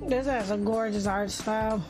This has a gorgeous art style.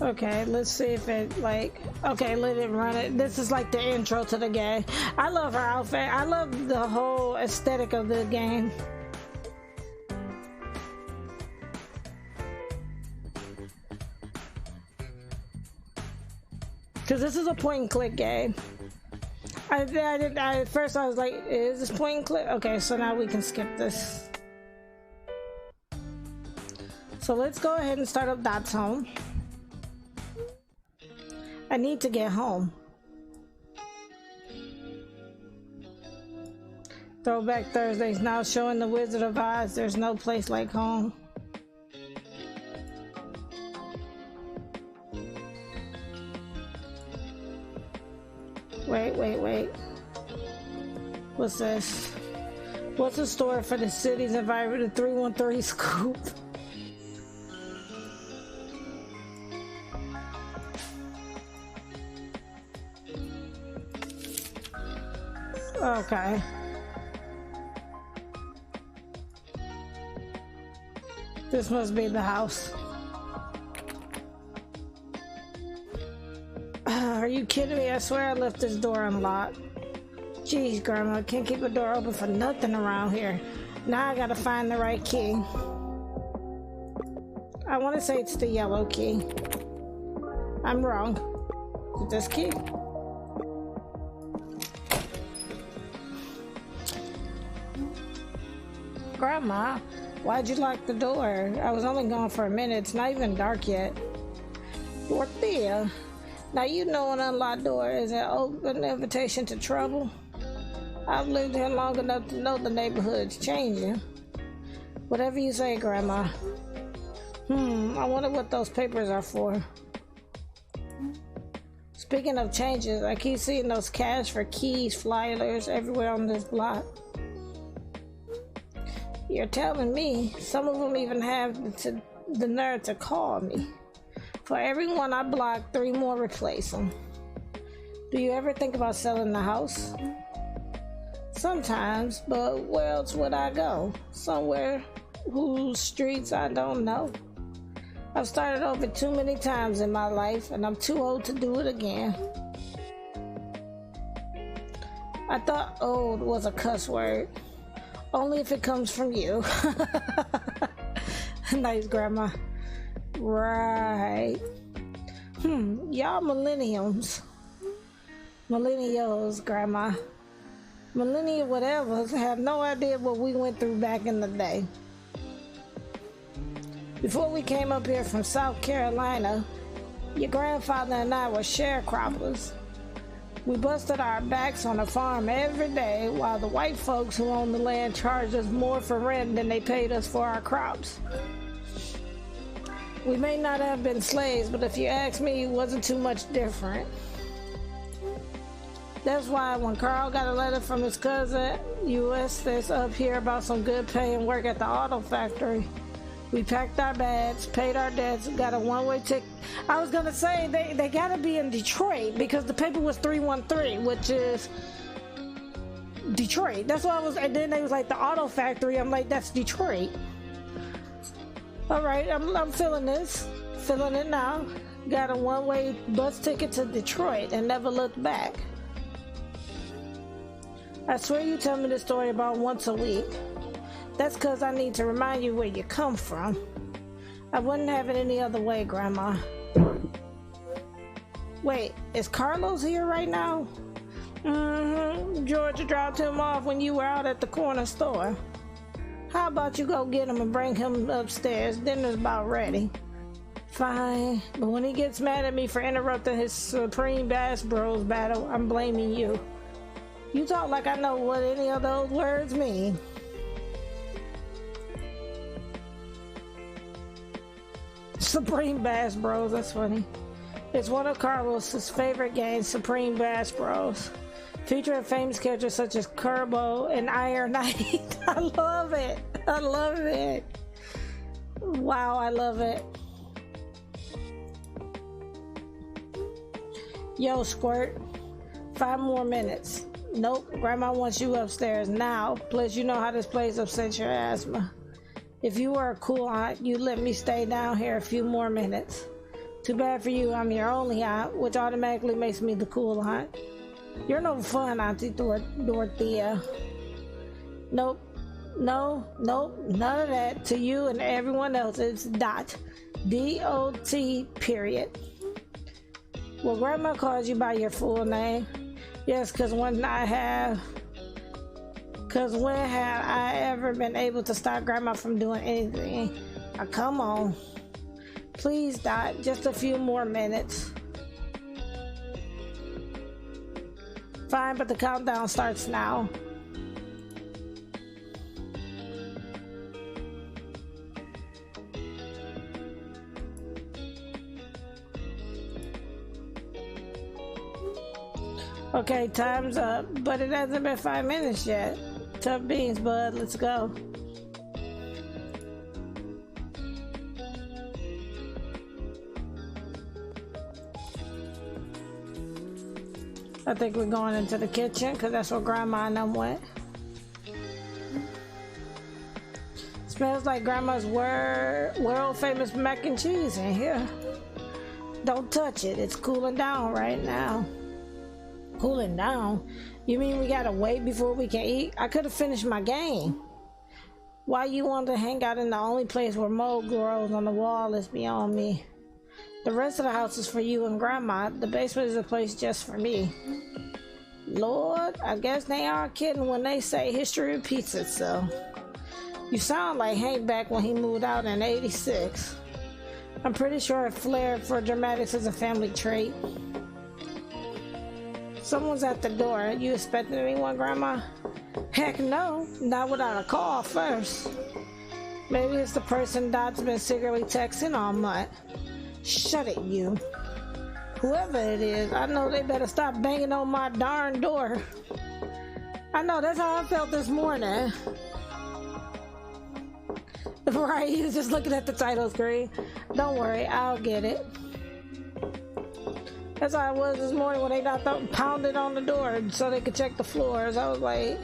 Okay, let's see if it like, okay, let it run it. This is like the intro to the game. I love her outfit. I love the whole aesthetic of the game. Cause this is a point and click game. At first I was like, is this point and click? Okay, so now we can skip this. So let's go ahead and start up Dot's home. I need to get home. Throwback Thursdays now showing the Wizard of Oz. There's no place like home. Wait. What's this? What's the story for the city's environment? The 313 scoop. Okay. This must be the house. Are you kidding me? I swear I left this door unlocked. Jeez, Grandma, can't keep a door open for nothing around here. Now I gotta find the right key. I want to say it's the yellow key. I'm wrong. Is it this key? Grandma, why'd you lock the door? I was only gone for a minute. It's not even dark yet. Dorothea, now you know an unlocked door is an open invitation to trouble. I've lived here long enough to know the neighborhood's changing. Whatever you say, Grandma. I wonder what those papers are for. Speaking of changes, I keep seeing those cash for keys flyers everywhere on this block. You're telling me some of them even have the nerve to call me. For every one I block, 3 more replace them. Do you ever think about selling the house? Sometimes, but where else would I go? Somewhere whose streets I don't know. I've started over too many times in my life, and I'm too old to do it again. I thought old was a cuss word. Only if it comes from you. Nice, Grandma. Right. Y'all millennials. Millennials, Grandma. Millennial whatevers have no idea what we went through back in the day. Before we came up here from South Carolina, your grandfather and I were sharecroppers. We busted our backs on a farm every day while the white folks who owned the land charged us more for rent than they paid us for our crops. We may not have been slaves, but if you ask me, it wasn't too much different. That's why when Carl got a letter from his cousin, U.S. that's up here about some good pay and work at the auto factory, we packed our bags, paid our debts, got a one-way ticket. I was gonna say they gotta be in Detroit because the paper was 313, which is Detroit. That's why I was, and then they was like the auto factory. I'm like, that's Detroit. All right, I'm feeling this, feeling it now. Got a one-way bus ticket to Detroit and never looked back. I swear you tell me this story about once a week. That's because I need to remind you where you come from. I wouldn't have it any other way, Grandma. Wait, is Carlos here right now? Georgia dropped him off when you were out at the corner store. How about you go get him and bring him upstairs? Dinner's about ready. Fine, but when he gets mad at me for interrupting his Supreme Bass Bros battle, I'm blaming you. You talk like I know what any of those words mean. Supreme Bass Bros, that's funny. It's one of Carlos's favorite games, Supreme Bass Bros. Featuring famous characters such as Kerbo and Iron Knight. I love it. I love it. Wow, I love it. Yo, Squirt. 5 more minutes. Nope, Grandma wants you upstairs now. Plus, you know how this place upsets your asthma. If you were a cool aunt, you'd let me stay down here a few more minutes. Too bad for you, I'm your only aunt, which automatically makes me the cool aunt. You're no fun, Auntie Dorothea. Nope, nope, none of that. To you and everyone else, it's Dot. D-O-T, period. Well, Grandma calls you by your full name. Yes, because when have I ever been able to stop Grandma from doing anything? Now, come on. Please, Dot, just a few more minutes. Fine, but the countdown starts now. Okay, time's up, but it hasn't been 5 minutes yet. Tough beans, bud, let's go. I think we're going into the kitchen because that's where Grandma and them went. Smells like Grandma's world famous mac and cheese in here. Don't touch it, it's cooling down right now. Cooling down? You mean we gotta wait before we can eat? I could have finished my game. Why you want to hang out in the only place where mold grows on the wall is beyond me. The rest of the house is for you and Grandma. The basement is a place just for me. Lord, I guess they aren't kidding when they say history repeats itself. You sound like Hank back when he moved out in '86. I'm pretty sure a flair for dramatics is a family trait. Someone's at the door. You expecting anyone, Grandma? Heck no, not without a call first. Maybe it's the person Dot's been secretly texting all month. Shut it, you. Whoever it is, I know they better stop banging on my darn door. I know, that's how I felt this morning. Right, he was just looking at the title screen. Don't worry, I'll get it. That's how I was this morning when they got pounded on the door so they could check the floors. I was like...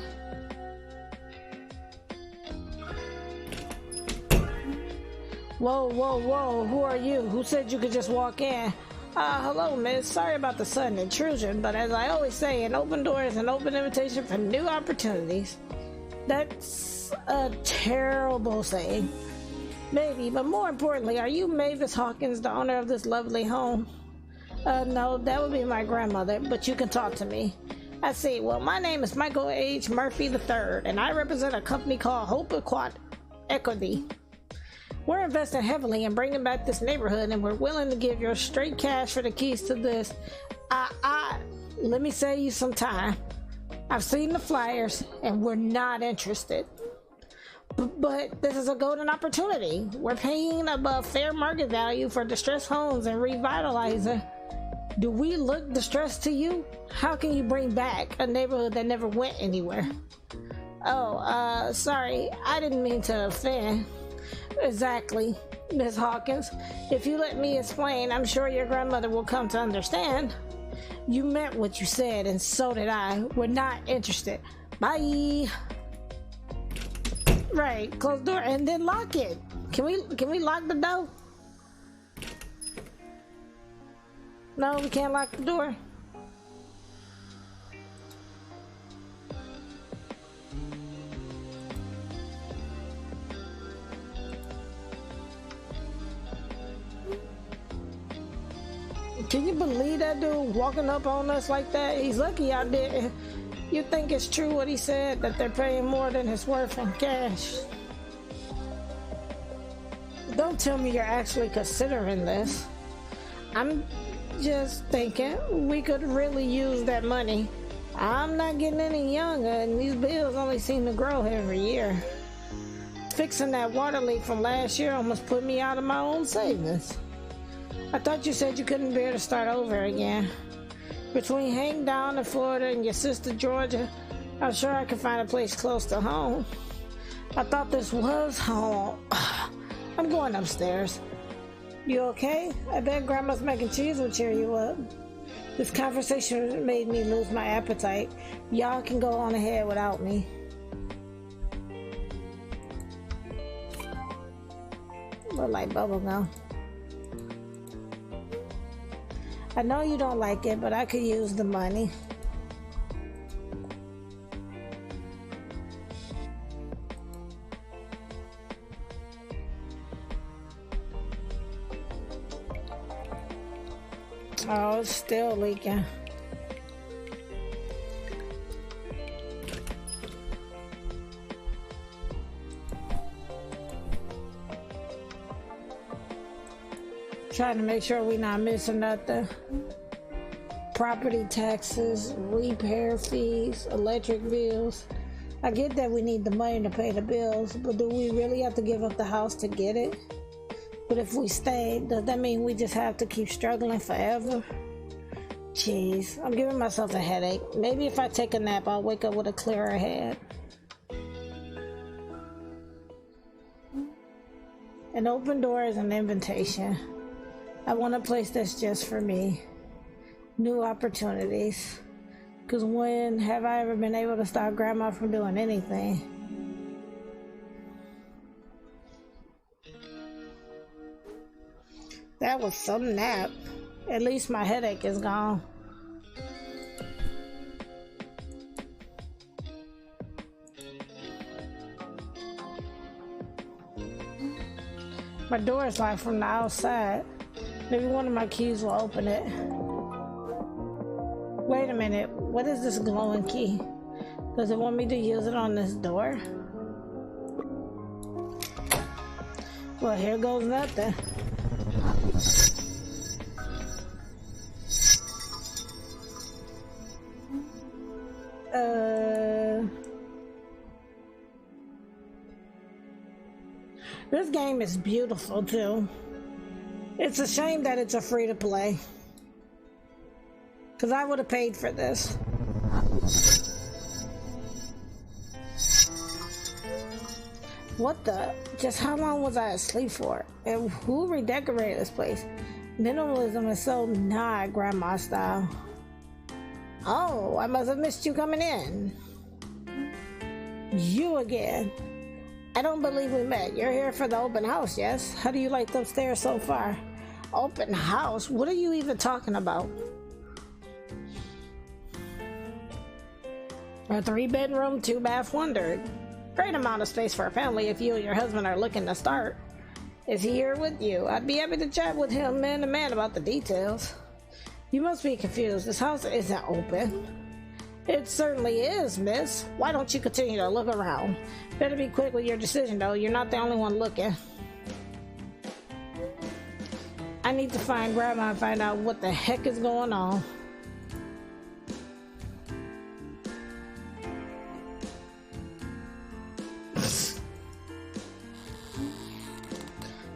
Whoa, whoa, whoa, who are you? Who said you could just walk in? Hello, miss. Sorry about the sudden intrusion, but as I always say, an open door is an open invitation for new opportunities. That's a terrible saying. Maybe, but more importantly, are you Mavis Hawkins, the owner of this lovely home? No, that would be my grandmother, but you can talk to me. I see. Well, my name is Michael H. Murphy III, and I represent a company called Hope Equity. We're investing heavily in bringing back this neighborhood, and we're willing to give you straight cash for the keys to this. Let me save you some time. I've seen the flyers, and we're not interested. But this is a golden opportunity. We're paying above fair market value for distressed homes and revitalizing. Do we look distressed to you? How can you bring back a neighborhood that never went anywhere? Oh, sorry, I didn't mean to offend. Exactly, Miss Hawkins. If you let me explain, I'm sure your grandmother will come to understand. You meant what you said, and so did I. We're not interested. Bye. Right, close the door and then lock it. Can we lock the door? No, we can't lock the door. Can you believe that dude walking up on us like that? He's lucky I didn't. You think it's true what he said, that they're paying more than it's worth in cash? Don't tell me you're actually considering this. I'm just thinking we could really use that money. I'm not getting any younger, and these bills only seem to grow every year. fixing that water leak from last year almost put me out of my own savings. I thought you said you couldn't bear to start over again. Between hanging down in Florida and your sister Georgia, I'm sure I could find a place close to home. I thought this was home. I'm going upstairs. You okay? I bet Grandma's mac and cheese will cheer you up. This conversation made me lose my appetite. Y'all can go on ahead without me. Look like bubblegum. I know you don't like it, but I could use the money. Oh, it's still leaking. Trying to make sure we're not missing nothing. Property taxes, repair fees, electric bills. I get that we need the money to pay the bills, but do we really have to give up the house to get it? But if we stay, does that mean we just have to keep struggling forever? Jeez, I'm giving myself a headache. Maybe if I take a nap, I'll wake up with a clearer head. An open door is an invitation. I want a place that's just for me. New opportunities. Because when have I ever been able to stop Grandma from doing anything? That was some nap. At least my headache is gone. My door is locked from the outside. Maybe one of my keys will open it. Wait a minute, what is this glowing key? Does it want me to use it on this door? Well, here goes nothing. This game is beautiful too. It's a shame that it's a free to play. Cause I would have paid for this. What the? Just how long was I asleep for? And who redecorated this place? Minimalism is so not Grandma style. Oh, I must have missed you coming in. You again. I don't believe we met. You're here for the open house, yes? How do you like the upstairs so far? Open house? What are you even talking about? A 3-bedroom, 2-bath wonder. Great amount of space for a family if you and your husband are looking to start. Is he here with you? I'd be happy to chat with him man to man about the details. You must be confused. This house isn't open. It certainly is, miss. Why don't you continue to look around? Better be quick with your decision, though. You're not the only one looking. I need to find Grandma and find out what the heck is going on.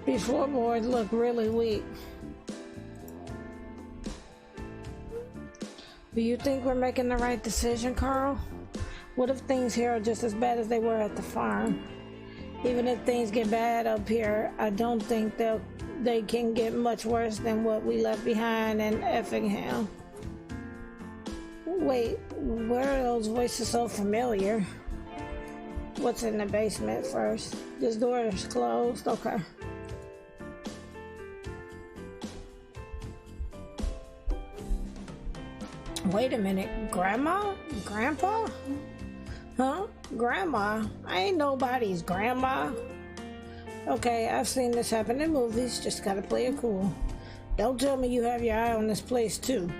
These floorboards look really weak. Do you think we're making the right decision, Carl? What if things here are just as bad as they were at the farm? Even if things get bad up here, I don't think they can get much worse than what we left behind in Effingham. Wait, where are those voices so familiar? What's in the basement first? This door is closed? Okay. Wait a minute, Grandma? Grandpa? Huh? Grandma? I ain't nobody's grandma. Okay, I've seen this happen in movies, just gotta play it cool. Don't tell me you have your eye on this place too.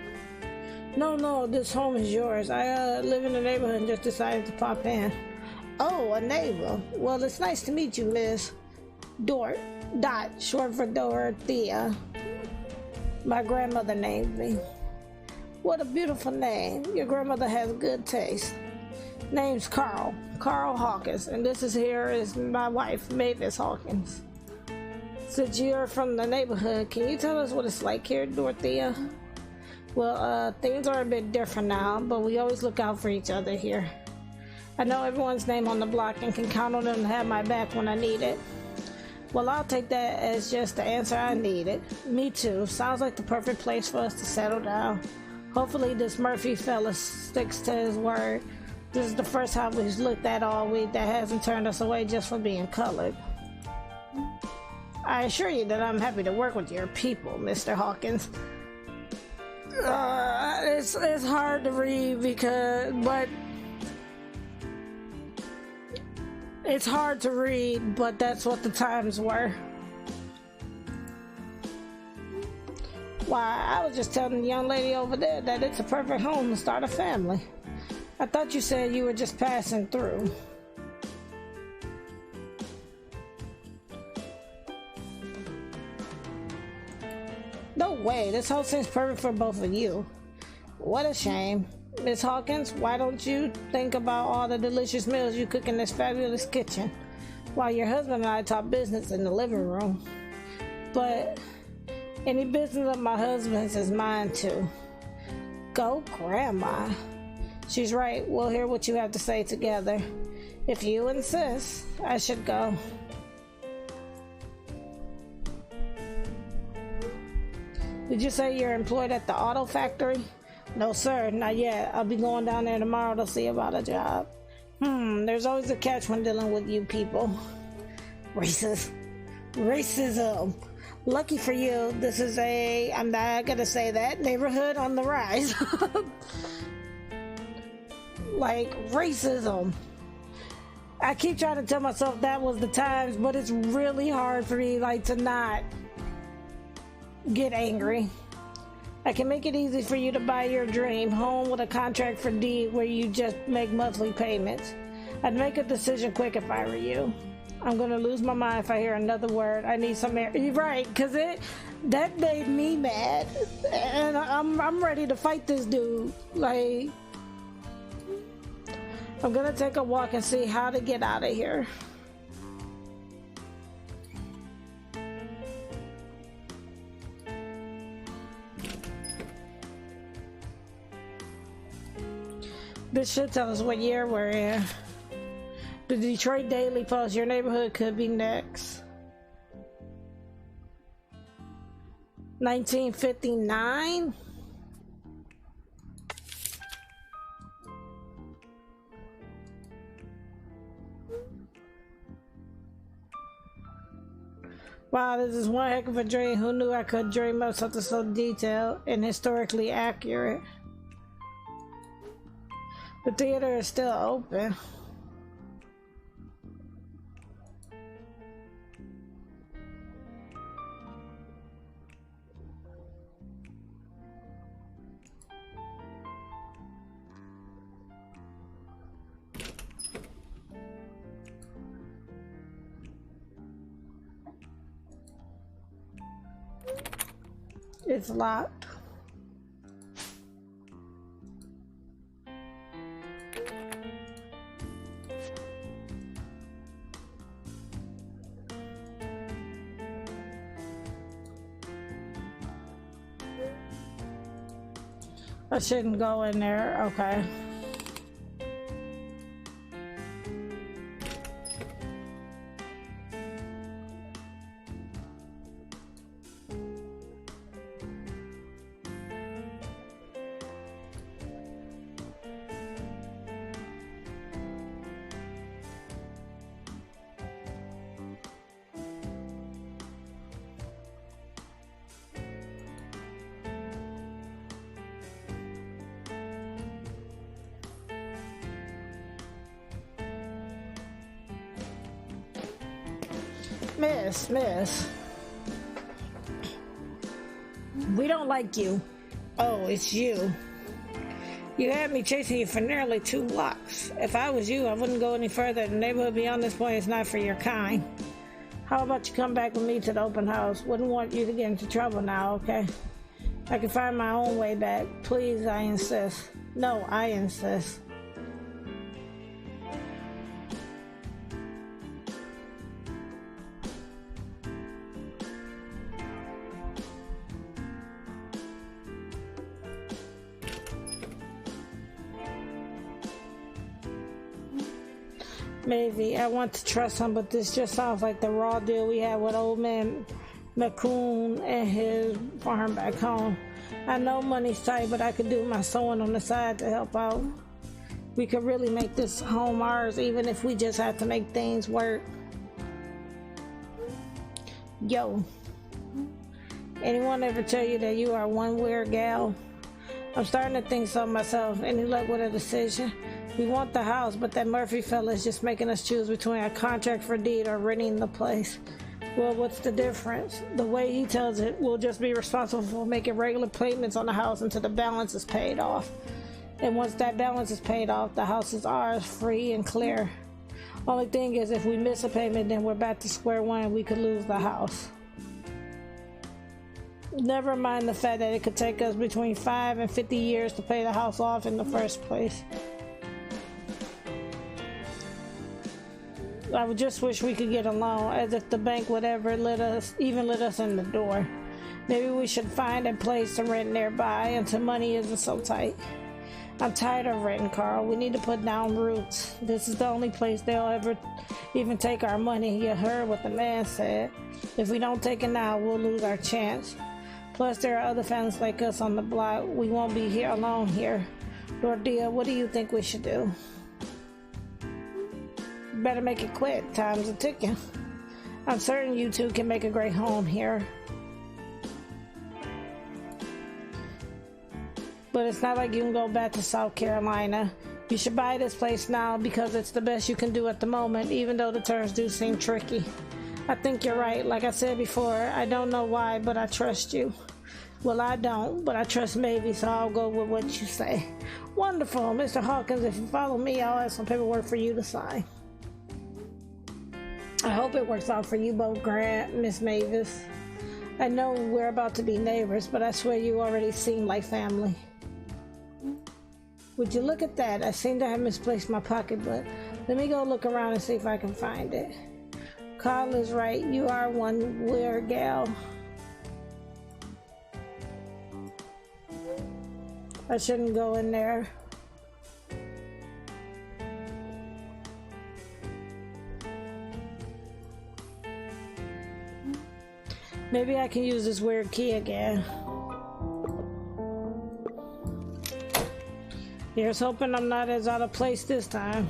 No, this home is yours. I live in the neighborhood and just decided to pop in. Oh, a neighbor. Well, it's nice to meet you, Miss Dot, short for Dorothea. My grandmother named me. What a beautiful name. Your grandmother has good taste. Name's Carl Hawkins, and this is here is my wife, Mavis Hawkins. Since you're from the neighborhood, can you tell us what it's like here, Dorothea? Well, things are a bit different now, but we always look out for each other here. I know everyone's name on the block and can count on them to have my back when I need it. Well, I'll take that as just the answer I needed. Me too. Sounds like the perfect place for us to settle down. Hopefully this Murphy fella sticks to his word. This is the first house we've looked at all week that hasn't turned us away just for being colored. I assure you that I'm happy to work with your people, Mr. Hawkins. It's hard to read but it's hard to read, but that's what the times were. Why, I was just telling the young lady over there that it's a perfect home to start a family. I thought you said you were just passing through. No way, this whole thing's perfect for both of you. What a shame. Miss Hawkins, why don't you think about all the delicious meals you cook in this fabulous kitchen while your husband and I talk business in the living room? But any business of my husband's is mine too. Go, Grandma. She's right, we'll hear what you have to say together. If you insist, I should go. Did you say you're employed at the auto factory? No, sir, not yet. I'll be going down there tomorrow to see about a job. There's always a catch when dealing with you people. Racism. Lucky for you, this is I'm not gonna say that, neighborhood on the rise. Like, racism. I keep trying to tell myself that was the times, but it's really hard for me, like, to not get angry. I can make it easy for you to buy your dream home with a contract for deed where you just make monthly payments. I'd make a decision quick if I were you. I'm gonna lose my mind if I hear another word. I need some air. You're right, cause that made me mad, and I'm ready to fight this dude. Like, I'm gonna take a walk and see how to get out of here. This should tell us what year we're in. The Detroit Daily Post, your neighborhood could be next. 1959? Wow, this is one heck of a dream. Who knew I could dream up something so detailed and historically accurate? The theater is still open. It's locked. I shouldn't go in there. Okay. Miss. We don't like you. Oh, it's you. You had me chasing you for nearly 2 blocks. If I was you, I wouldn't go any further. The neighborhood beyond this point is not for your kind. How about you come back with me to the open house? Wouldn't want you to get into trouble now, okay? I can find my own way back. Please, I insist. No, I insist. Maybe. I want to trust him, but this just sounds like the raw deal we had with old man McCoon and his farm back home. I know money's tight, but I could do my sewing on the side to help out. We could really make this home ours, even if we just have to make things work. Yo. Anyone ever tell you that you are one weird gal? I'm starting to think so myself. Any luck with a decision? We want the house, but that Murphy fella is just making us choose between a contract for deed or renting the place. Well, what's the difference? The way he tells it, we'll just be responsible for making regular payments on the house until the balance is paid off. And once that balance is paid off, the house is ours, free and clear. Only thing is, if we miss a payment, then we're back to square one and we could lose the house. Never mind the fact that it could take us between 5 and 50 years to pay the house off in the first place. I would just wish we could get a loan, as if the bank would ever let us in the door. Maybe we should find a place to rent nearby until money isn't so tight. I'm tired of renting, Carl. We need to put down roots. This is the only place they'll ever even take our money. You heard what the man said. If we don't take it now, we'll lose our chance. Plus, there are other families like us on the block. We won't be here alone here. Dorothea, what do you think we should do? Better make it quick. Time's a ticking. I'm certain you two can make a great home here. But it's not like you can go back to South Carolina. You should buy this place now because it's the best you can do at the moment, even though the terms do seem tricky. I think you're right. Like I said before, I don't know why, but I trust you. Well, I don't, but I trust Maybe, so I'll go with what you say. Wonderful. Mr. Hawkins, if you follow me, I'll have some paperwork for you to sign. I hope it works out for you both, Grant, Miss Mavis. I know we're about to be neighbors, but I swear you already seem like family. Would you look at that? I seem to have misplaced my pocketbook. Let me go look around and see if I can find it. Carl is right. You are one weird gal. I shouldn't go in there. Maybe I can use this weird key again. Here's hoping I'm not as out of place this time.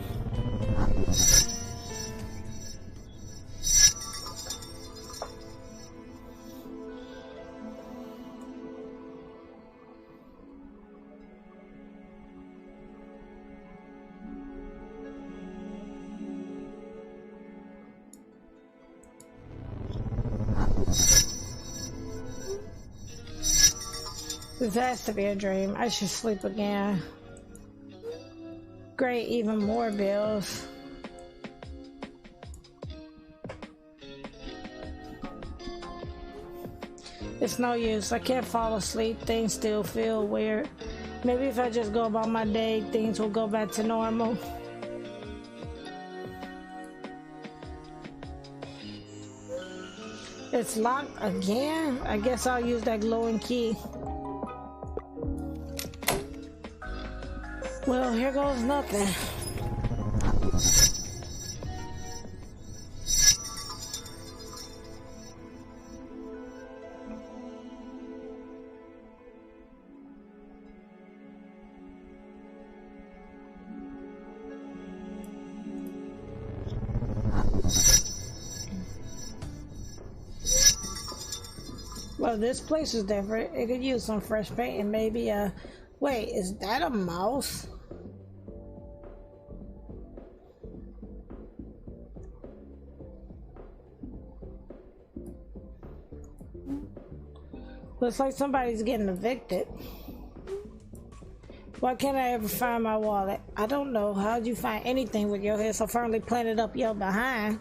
This has to be a dream. I should sleep again. Great, even more bills. It's no use. I can't fall asleep. Things still feel weird. Maybe if I just go about my day, things will go back to normal. It's locked again? I guess I'll use that glowing key. Well, here goes nothing. Well, this place is different. It could use some fresh paint and maybe wait, is that a mouse? Looks like somebody's getting evicted. Why can't I ever find my wallet? I don't know. How'd you find anything with your head so firmly planted up your behind?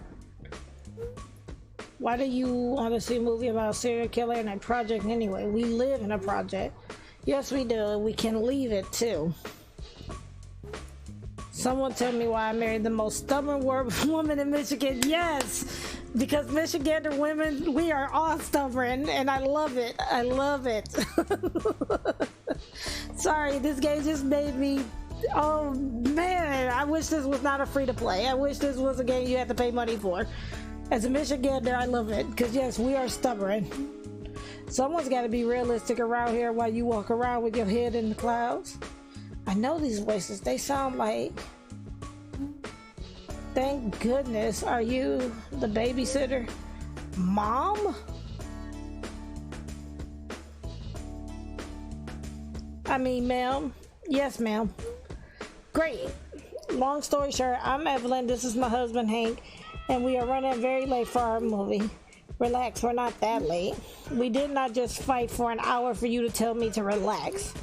Why do you want to see a movie about a serial killer in a project anyway? We live in a project. Yes, we do. We can leave it too. Someone tell me why I married the most stubborn woman in Michigan. Yes, because Michigander women, we are all stubborn, and I love it. I love it. Sorry, this game just made me Oh man, I wish this was not a free to play. I wish this was a game you had to pay money for. As a Michigander, I love it because yes, we are stubborn. Someone's got to be realistic around here while you walk around with your head in the clouds. I know these voices. They sound like... Thank goodness. Are you the babysitter? Mom? I mean, ma'am. Yes, ma'am. Great. Long story short, I'm Evelyn. This is my husband, Hank. And we are running very late for our movie. Relax, we're not that late. We did not just fight for an hour for you to tell me to relax.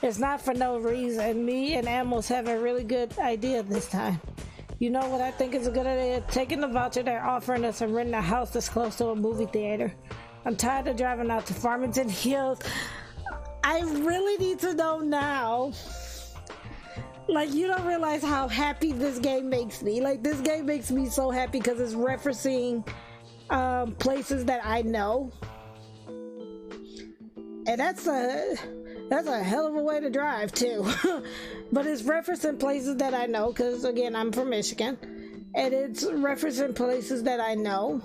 It's not for no reason. Me and Amos have a really good idea this time. You know what I think is a good idea? Taking the voucher they're offering us and renting a house that's close to a movie theater. I'm tired of driving out to Farmington Hills. I really need to know now. Like, you don't realize how happy this game makes me. Like, this game makes me so happy because it's referencing places that I know, and that's a hell of a way to drive too. But it's referencing places that I know because again, I'm from Michigan, and it's referencing places that I know.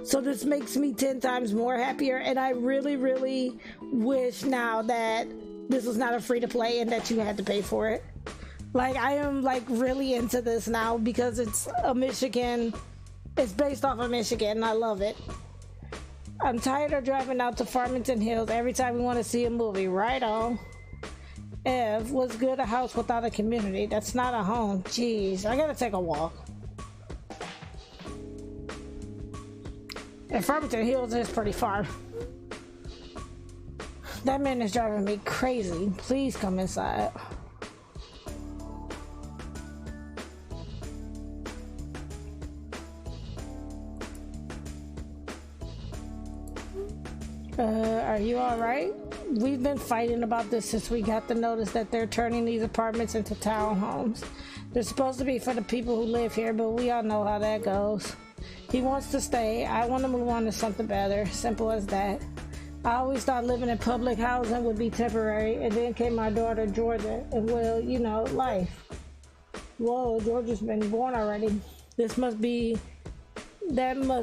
So this makes me 10 times more happier, and I really wish now that this was not a free to play and that you had to pay for it. Like, I am like really into this now because it's a Michigan. It's based off of Michigan, and I love it. I'm tired of driving out to Farmington Hills every time we want to see a movie. Right on. Ev, what's good a house without a community? That's not a home. Jeez, I gotta take a walk. And Farmington Hills is pretty far. That man is driving me crazy. Please come inside. Are you alright? We've been fighting about this since we got the notice that they're turning these apartments into townhomes. They're supposed to be for the people who live here, but we all know how that goes. He wants to stay. I want to move on to something better. Simple as that. I always thought living in public housing would be temporary, and then came my daughter, Georgia, and well, you know, life. Whoa, Georgia's been born already. That must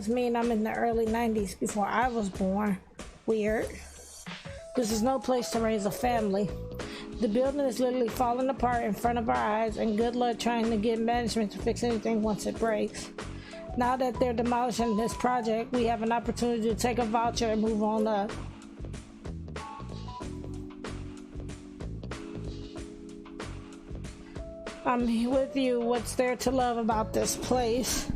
mean I'm in the early 90s before I was born. Weird. This is no place to raise a family. The building is literally falling apart in front of our eyes, and good luck trying to get management to fix anything once it breaks. Now that they're demolishing this project, we have an opportunity to take a voucher and move on up. I'm with you. What's there to love about this place?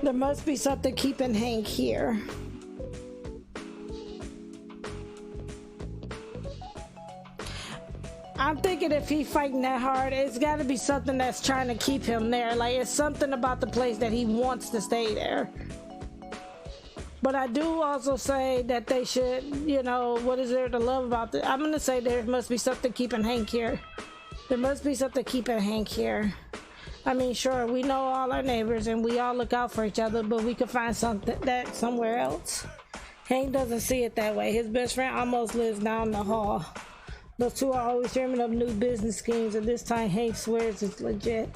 There must be something keeping Hank here. I'm thinking if he's fighting that hard, it's got to be something that's trying to keep him there. Like, it's something about the place that he wants to stay there. But I do also say that they should, you know, what is there to love about this? I'm going to say there must be something keeping Hank here. There must be something keeping Hank here. I mean, sure, we know all our neighbors and we all look out for each other, but we could find something that somewhere else. Hank doesn't see it that way. His best friend almost lives down the hall. Those two are always dreaming of new business schemes, and this time Hank swears it's legit.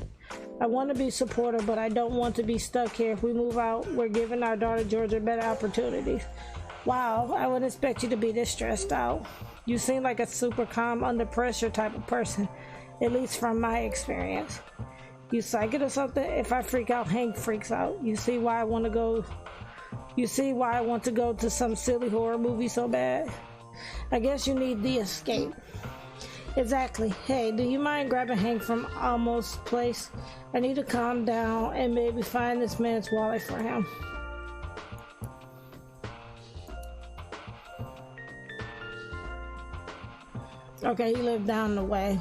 I want to be supportive, but I don't want to be stuck here. If we move out, we're giving our daughter Georgia better opportunities. Wow, I wouldn't expect you to be this stressed out. You seem like a super calm, under pressure type of person, at least from my experience. You psychic or something? If I freak out, Hank freaks out. You see why I want to go to some silly horror movie so bad? I guess you need the escape. Exactly. Hey, do you mind grabbing Hank from Almo's place? I need to calm down and maybe find this man's wallet for him. Okay, he lived down the way.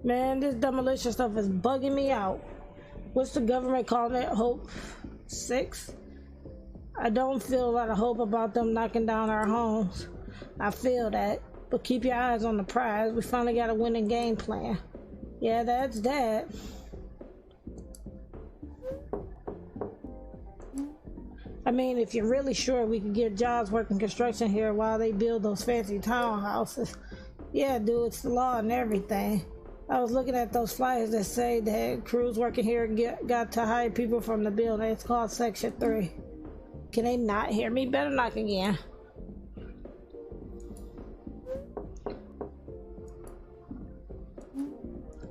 Man, this demolition stuff is bugging me out. What's the government calling it? Hope 6? I don't feel a lot of hope about them knocking down our homes. I feel that, but keep your eyes on the prize. We finally got a winning game plan. Yeah, that's that. I mean, if you're really sure we could get jobs working construction here while they build those fancy townhouses. Yeah, dude, it's the law and everything. I was looking at those flyers that say that crews working here got to hire people from the building. It's called Section 3. Can they not hear me? Better knock again.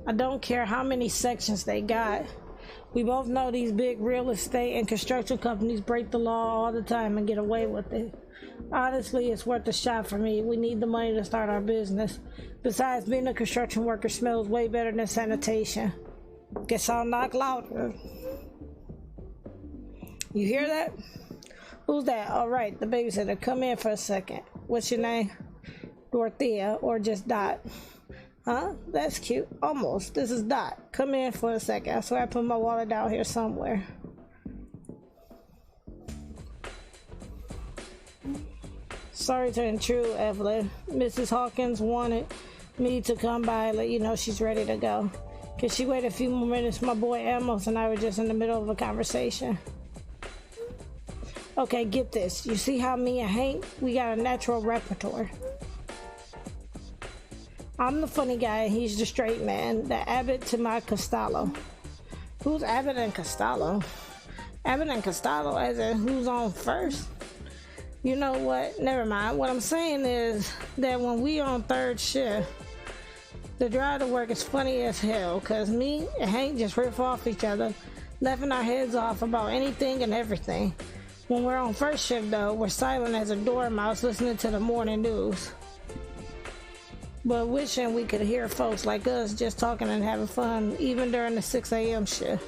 I don't care how many sections they got. We both know these big real estate and construction companies break the law all the time and get away with it. Honestly, it's worth a shot for me. We need the money to start our business. Besides, being a construction worker smells way better than sanitation. Guess I'll knock louder. You hear that? Who's that? All right, the babysitter. Come in for a second. What's your name? Dorothea, or just Dot? Huh? That's cute. Almost. This is Dot. Come in for a second. I swear I put my wallet down here somewhere. Sorry to intrude, Evelyn. Mrs. Hawkins wanted me to come by and let you know she's ready to go. Can she wait a few more minutes? My boy Amos and I were just in the middle of a conversation. Okay, get this. You see how me and Hank, we got a natural repertoire. I'm the funny guy and he's the straight man, the Abbott to my Costello. Who's Abbott and Costello? Abbott and Costello, as in who's on first? You know what? Never mind. What I'm saying is that when we on third shift, the drive to work is funny as hell, cause me and Hank just riff off each other, laughing our heads off about anything and everything. When we're on first shift though, we're silent as a dormouse listening to the morning news. But wishing we could hear folks like us just talking and having fun, even during the 6 a.m. shift.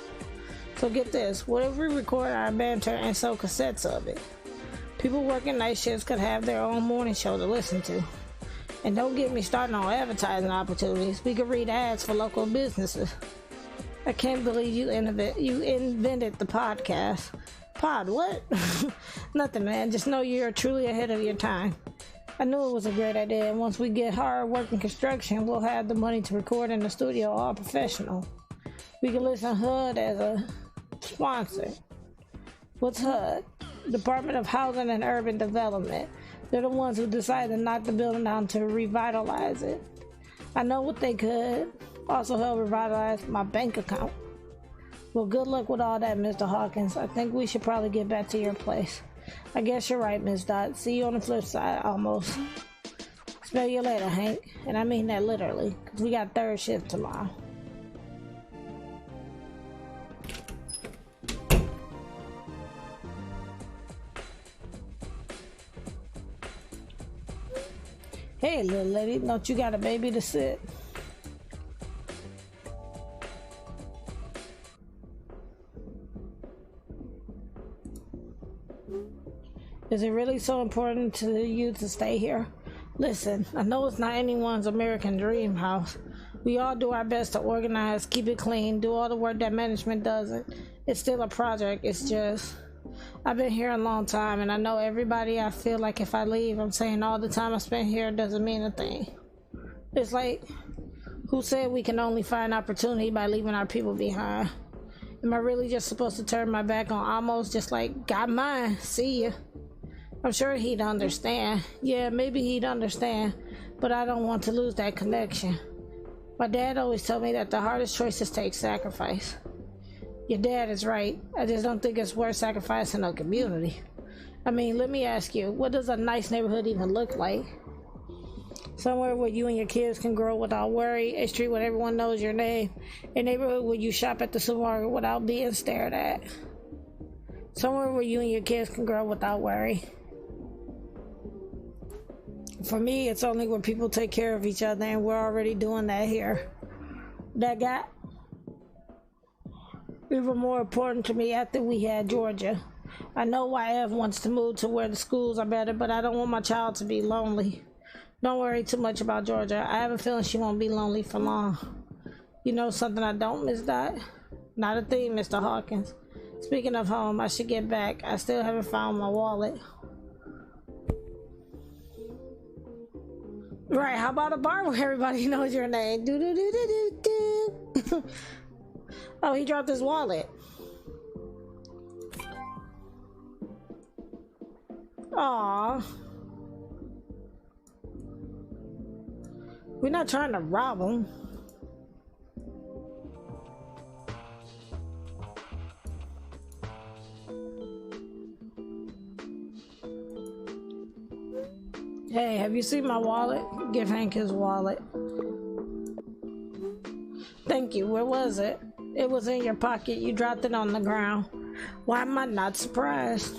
So get this, what if we record our banter and sell cassettes of it? People working night shifts could have their own morning show to listen to. And don't get me started on advertising opportunities. We could read ads for local businesses. I can't believe you invented the podcast. Pod, what? Nothing, man. Just know you're truly ahead of your time. I knew it was a great idea, and once we get hard working construction, we'll have the money to record in the studio all professional. We can list HUD as a sponsor. What's HUD? Department of Housing and Urban Development. They're the ones who decided to knock the building down to revitalize it. I know what they could also help revitalize my bank account. Well, good luck with all that, Mr. Hawkins. I think we should probably get back to your place. I guess you're right, Miss Dot. See you on the flip side, almost. Smell you later, Hank. And I mean that literally, because we got third shift tomorrow. Hey, little lady, don't you got a baby to sit? Is it really so important to you to stay here? Listen, I know it's not anyone's American dream house. We all do our best to organize, keep it clean, do all the work that management doesn't. It's still a project. It's just, I've been here a long time and I know everybody. I feel like if I leave, I'm saying all the time I spent here doesn't mean a thing. It's like, who said we can only find opportunity by leaving our people behind? Am I really just supposed to turn my back on Almost just like, got mine, see ya? I'm sure he'd understand. Yeah, maybe he'd understand, but I don't want to lose that connection. My dad always told me that the hardest choices take sacrifice. Your dad is right. I just don't think it's worth sacrificing a community. I mean, let me ask you, what does a nice neighborhood even look like? Somewhere where you and your kids can grow without worry, a street where everyone knows your name, a neighborhood where you shop at the supermarket without being stared at. Somewhere where you and your kids can grow without worry. For me, it's only where people take care of each other, and we're already doing that here. That got even more important to me after we had Georgia. I know why Ev wants to move to where the schools are better, but I don't want my child to be lonely. Don't worry too much about Georgia. I have a feeling she won't be lonely for long. You know something I don't, Miss Dot? Not a thing, Mr. Hawkins. Speaking of home, I should get back. I still haven't found my wallet. Right, how about a bar where everybody knows your name? Do do do do do do. Oh, he dropped his wallet. Aww. We're not trying to rob them. Hey, have you seen my wallet? Give Hank his wallet. Thank you. Where was it? It was in your pocket. You dropped it on the ground. Why am I not surprised?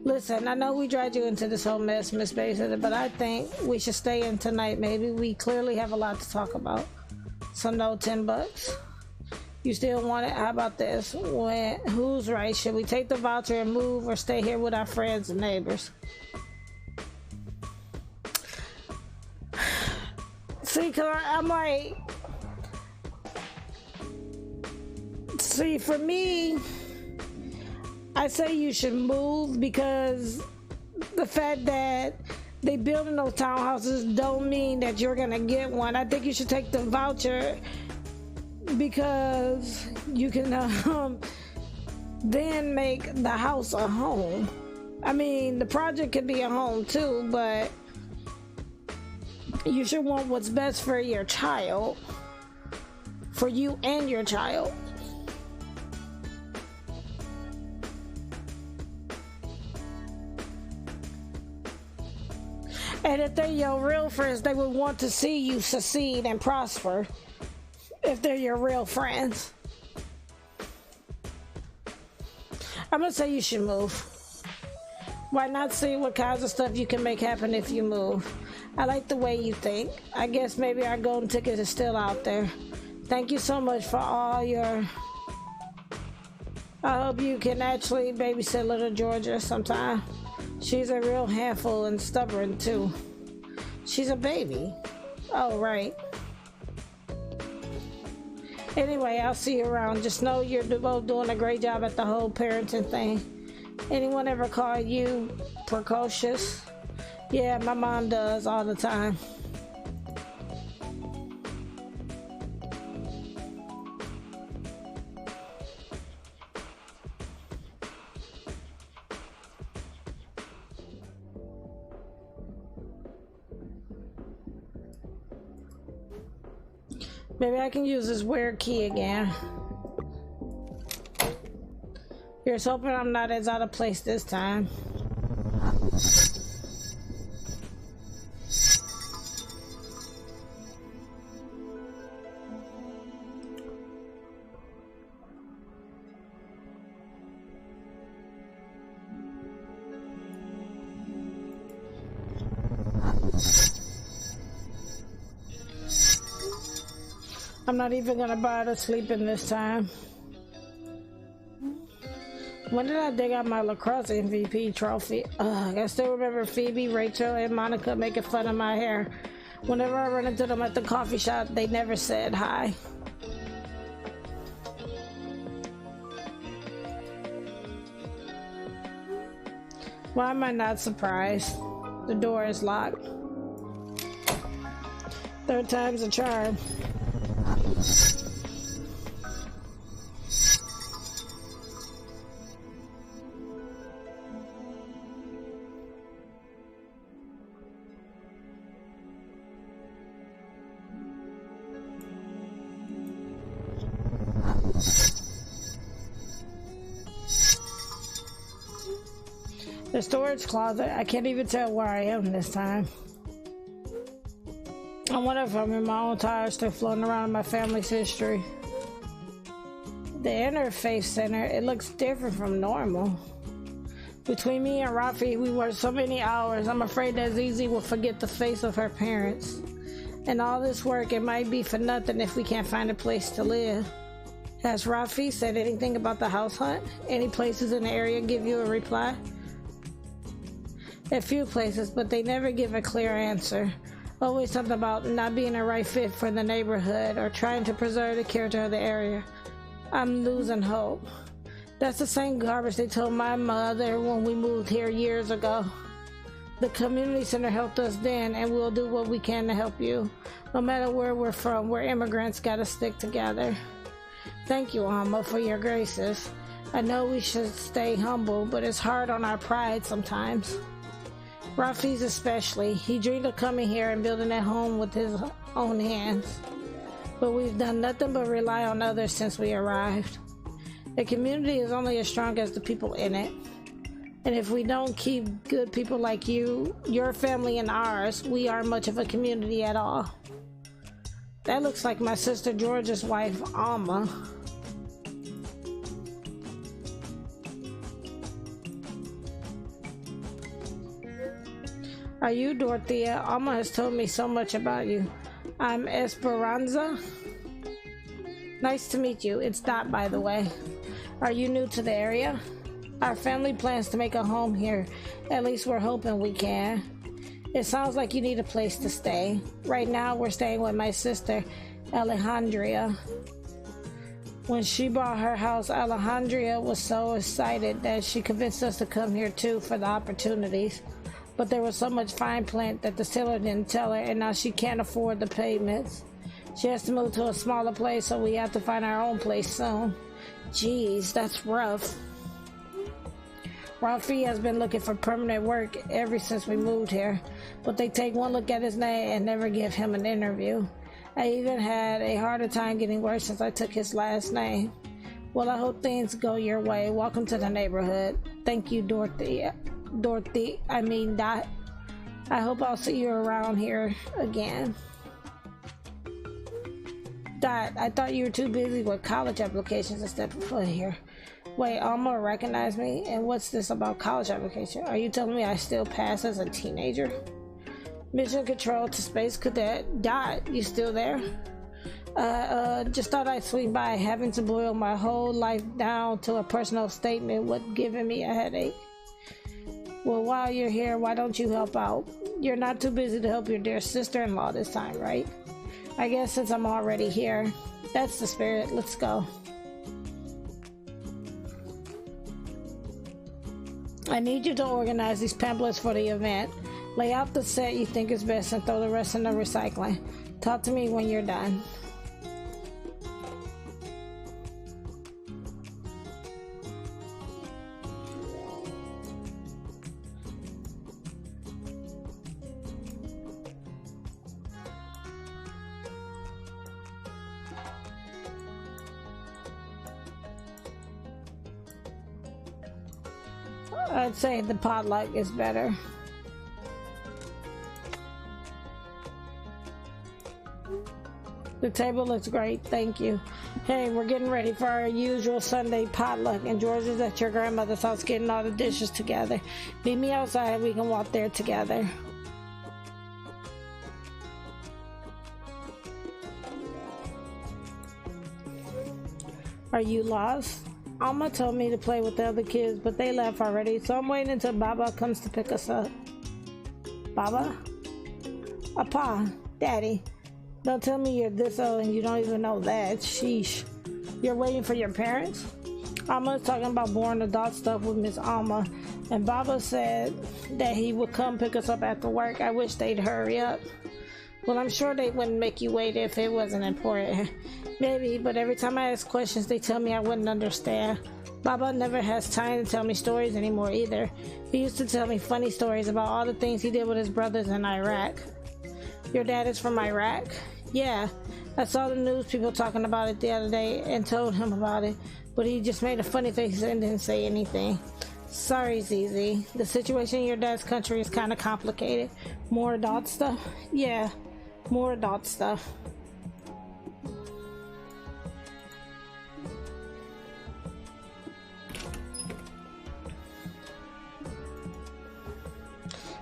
Listen, I know we dragged you into this whole mess, Miss Basin, but I think we should stay in tonight, maybe. We clearly have a lot to talk about. So no $10. You still want it? How about this? Who's right? Should we take the voucher and move or stay here with our friends and neighbors? See, cause I'm like, see, for me, I say you should move because the fact that they building those townhouses don't mean that you're gonna get one. I think you should take the voucher because you can then make the house a home. I mean, the project could be a home too, but you should want what's best for your child, for you and your child. And if they're your real friends, they would want to see you succeed and prosper. If they're your real friends, I'm gonna say you should move. Why not see what kinds of stuff you can make happen if you move? I like the way you think. I guess maybe our golden ticket is still out there. Thank you so much for all your... I hope you can actually babysit little Georgia sometime. She's a real handful and stubborn too. She's a baby. Oh, right. Anyway, I'll see you around. Just know you're both doing a great job at the whole parenting thing. Anyone ever call you precocious? Yeah, my mom does all the time. Maybe I can use this weird key again. Here's hoping I'm not as out of place this time. I'm not even gonna bother sleeping this time. When did I dig out my lacrosse MVP trophy? Ugh, I still remember Phoebe, Rachel, and Monica making fun of my hair. Whenever I run into them at the coffee shop, they never said hi. Why am I not surprised? The door is locked. Third time's a charm. The storage closet. I can't even tell where I am this time. I wonder if I'm in my own tires still floating around in my family's history. The interface center, it looks different from normal. Between me and Rafi, we worked so many hours. I'm afraid that Zizi will forget the face of her parents. And all this work, it might be for nothing if we can't find a place to live. Has Rafi said anything about the house hunt? Any places in the area give you a reply? A few places, but they never give a clear answer. Always something about not being a right fit for the neighborhood or trying to preserve the character of the area. I'm losing hope. That's the same garbage they told my mother when we moved here years ago. The community center helped us then, and we'll do what we can to help you. No matter where we're from, we're immigrants, gotta stick together. Thank you, Alma, for your graces. I know we should stay humble, but it's hard on our pride sometimes. Rafi's especially. He dreamed of coming here and building a home with his own hands. But we've done nothing but rely on others since we arrived. A community is only as strong as the people in it. And if we don't keep good people like you, your family and ours, we aren't much of a community at all. That looks like my sister George's wife, Alma. Are you Dorothea? Alma has told me so much about you. I'm Esperanza. Nice to meet you. It's Dot, by the way. Are you new to the area? Our family plans to make a home here. At least we're hoping we can. It sounds like you need a place to stay. Right now we're staying with my sister, Alejandria. When she bought her house, Alejandria was so excited that she convinced us to come here too for the opportunities. But there was so much fine print that the seller didn't tell her, and now she can't afford the payments. She has to move to a smaller place, so we have to find our own place soon. Jeez, that's rough. Rafi has been looking for permanent work ever since we moved here, but they take one look at his name and never give him an interview. I even had a harder time getting work since I took his last name. Well, I hope things go your way. Welcome to the neighborhood. Thank you, Dot. I hope I'll see you around here again. Dot, I thought you were too busy with college applications to step foot here. Wait, Alma recognized me? And what's this about college application? Are you telling me I still pass as a teenager? Mission control to Space Cadet. Dot, you still there? Just thought I'd swing by. Having to boil my whole life down to a personal statement would giving me a headache. Well, while you're here, why don't you help out? You're not too busy to help your dear sister-in-law this time, right? I guess since I'm already here. That's the spirit. Let's go. I need you to organize these pamphlets for the event. Lay out the set you think is best and throw the rest in the recycling. Talk to me when you're done. I'd say the potluck is better. The table looks great, thank you. Hey, we're getting ready for our usual Sunday potluck, and George is at your grandmother's house getting all the dishes together. Meet me outside, we can walk there together. Are you lost? Alma told me to play with the other kids, but they left already, so I'm waiting until Baba comes to pick us up. Baba? Appa, Daddy. Don't tell me you're this old and you don't even know that. Sheesh. You're waiting for your parents? Alma's talking about boring adult stuff with Miss Alma, and Baba said that he would come pick us up after work. I wish they'd hurry up. Well, I'm sure they wouldn't make you wait if it wasn't important. Maybe, but every time I ask questions, they tell me I wouldn't understand. Baba never has time to tell me stories anymore either. He used to tell me funny stories about all the things he did with his brothers in Iraq. Your dad is from Iraq? Yeah, I saw the news people talking about it the other day and told him about it, but he just made a funny face and didn't say anything. Sorry, ZZ. The situation in your dad's country is kind of complicated. More adult stuff? Yeah, more adult stuff.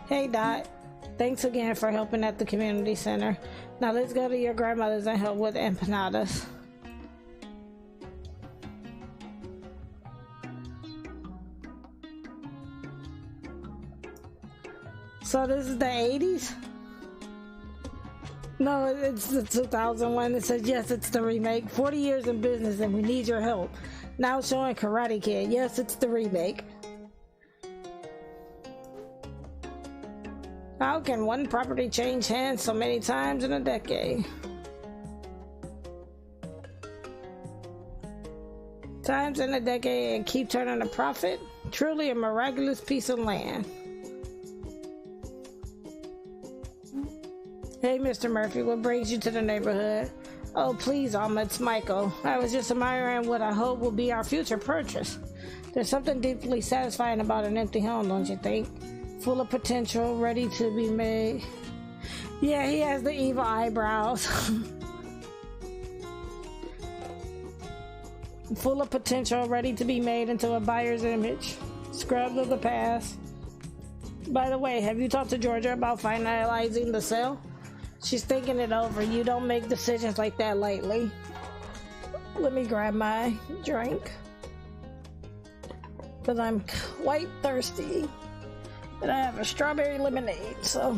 Hey, Dot. Thanks again for helping at the community center. Now let's go to your grandmother's and help with empanadas. So this is the 80s? No, it's the 2001. It says, yes, it's the remake. 40 years in business and we need your help. Now showing Karate Kid. Yes, it's the remake. How can one property change hands so many times in a decade? Times in a decade and keep turning a profit? Truly a miraculous piece of land. Hey, Mr. Murphy, what brings you to the neighborhood? Oh, please, Alma, it's Michael. I was just admiring what I hope will be our future purchase. There's something deeply satisfying about an empty home, don't you think? Full of potential, ready to be made. Yeah, he has the evil eyebrows. Full of potential, ready to be made into a buyer's image. Scrubbed of the past. By the way, have you talked to Georgia about finalizing the sale? She's thinking it over. You don't make decisions like that lightly. Let me grab my drink. Because I'm quite thirsty. And I have a strawberry lemonade, so...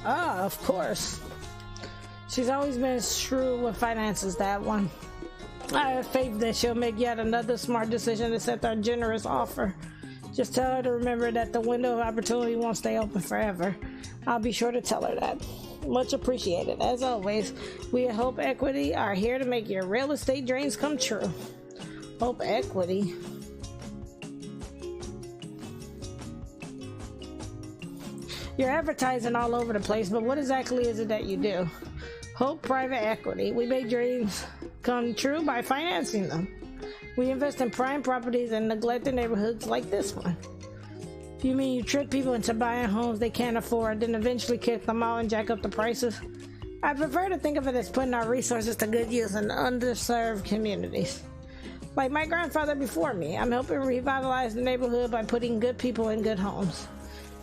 Ah, of course. She's always been shrewd with finances, that one. I have faith that she'll make yet another smart decision to accept our generous offer. Just tell her to remember that the window of opportunity won't stay open forever. I'll be sure to tell her that. Much appreciated. As always, we at Hope Equity are here to make your real estate dreams come true. Hope Equity. You're advertising all over the place, but what exactly is it that you do? Hope Private Equity. We make dreams come true by financing them. We invest in prime properties and neglected neighborhoods like this one. You mean you trick people into buying homes they can't afford, then eventually kick them out and jack up the prices? I prefer to think of it as putting our resources to good use in underserved communities. Like my grandfather before me, I'm helping revitalize the neighborhood by putting good people in good homes.